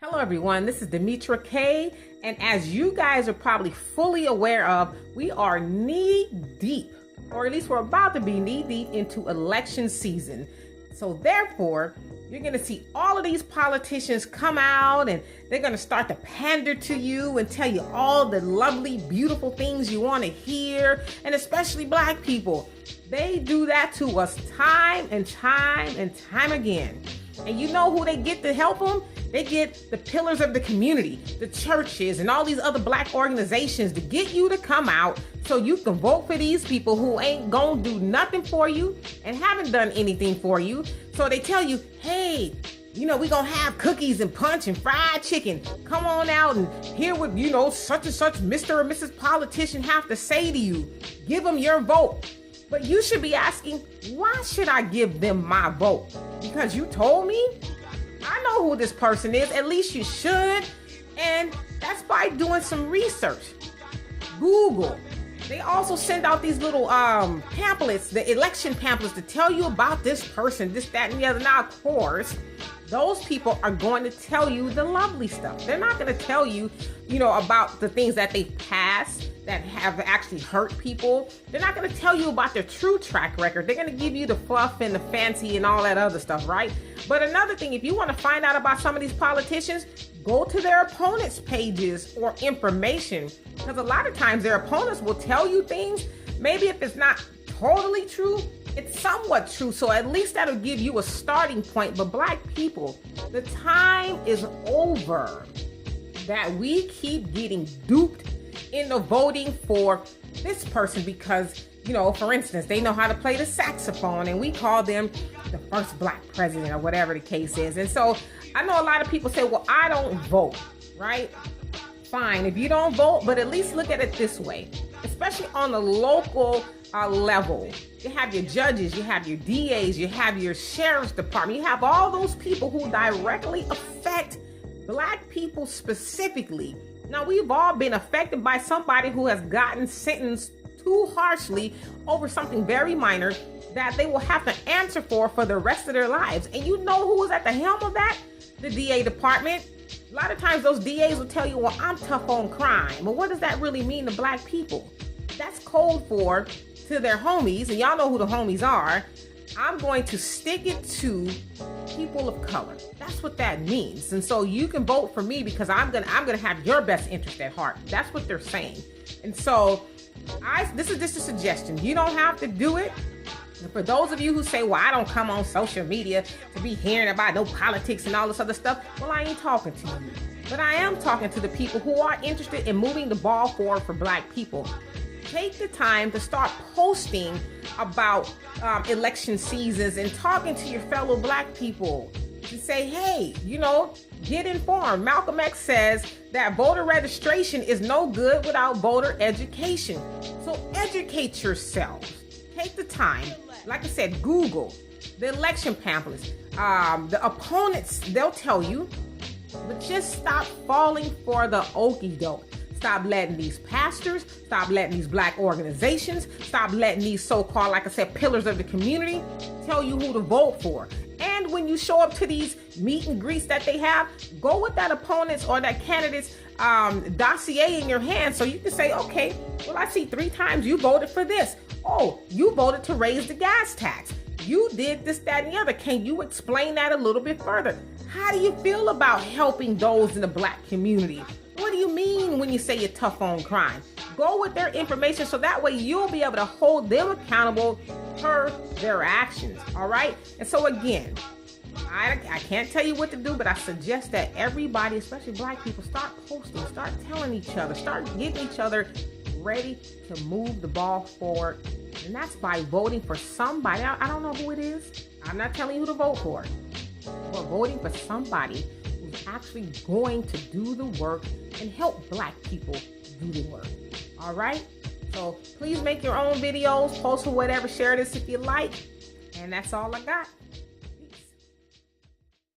Hello everyone, this is Demetra K, and as you guys are probably fully aware of, we are knee deep, or at least we're about to be knee deep into election season. So therefore, you're going to see all of these politicians come out and they're going to start to pander to you and tell you all the lovely, beautiful things you want to hear, and especially black people. They do that to us time and time and time again. And you know who they get to help them? They get the pillars of the community, the churches, and all these other black organizations to get you to come out so you can vote for these people who ain't gonna do nothing for you and haven't done anything for you. So they tell you, hey, we gonna have cookies and punch and fried chicken. Come on out and hear what, such and such Mr. or Mrs. Politician have to say to you. Give them your vote. But you should be asking, why should I give them my vote? Because you told me? I know who this person is, at least you should. And that's by doing some research. Google. They also send out these little pamphlets, the election pamphlets, to tell you about this person, this, that, and the other. Now, of course, those people are going to tell you the lovely stuff. They're not going to tell you, about the things that they've passed that have actually hurt people. They're not going to tell you about their true track record. They're going to give you the fluff and the fancy and all that other stuff, right? But another thing, if you want to find out about some of these politicians, go to their opponents' pages or information, because a lot of times their opponents will tell you things. Maybe if it's not totally true, it's somewhat true. So at least that'll give you a starting point. But black people, the time is over that we keep getting duped into voting for this person because, for instance, they know how to play the saxophone and we call them the first black president or whatever the case is. And so I know a lot of people say, well, I don't vote, right? Fine, if you don't vote, but at least look at it this way, especially on the local level. You have your judges, you have your DAs, you have your sheriff's department, you have all those people who directly affect black people specifically. Now, we've all been affected by somebody who has gotten sentenced too harshly over something very minor that they will have to answer for the rest of their lives. And you know who was at the helm of that? The DA department. A lot of times those DAs will tell you, well, I'm tough on crime. But what does that really mean to black people? That's code for to their homies, and y'all know who the homies are. I'm going to stick it to people of color. That's what that means. And so you can vote for me because I'm gonna have your best interest at heart. That's what they're saying. And so this is just a suggestion. You don't have to do it. And for those of you who say, well, I don't come on social media to be hearing about no politics and all this other stuff, well, I ain't talking to you. But I am talking to the people who are interested in moving the ball forward for black people. Take the time to start posting about election seasons and talking to your fellow black people to say, hey, get informed. Malcolm X says that voter registration is no good without voter education. So educate yourselves. Take the time. Like I said, Google the election pamphlets. The opponents, they'll tell you, but just stop falling for the okie doke. Stop letting these pastors, stop letting these black organizations, stop letting these so-called, like I said, pillars of the community tell you who to vote for. And when you show up to these meet and greets that they have, go with that opponent's or that candidate's dossier in your hand so you can say, okay, well, I see 3 times you voted for this. Oh, you voted to raise the gas tax. You did this, that, and the other. Can you explain that a little bit further? How do you feel about helping those in the black community? What do you mean when you say you're tough on crime? Go with their information so that way you'll be able to hold them accountable per their actions, all right? And so again, I can't tell you what to do, but I suggest that everybody, especially black people, start posting, start telling each other, start getting each other ready to move the ball forward. And that's by voting for somebody. I don't know who it is. I'm not telling you who to vote for. But voting for somebody who's actually going to do the work and help black people do the work. All right? So please make your own videos, post or whatever, share this if you like. And that's all I got.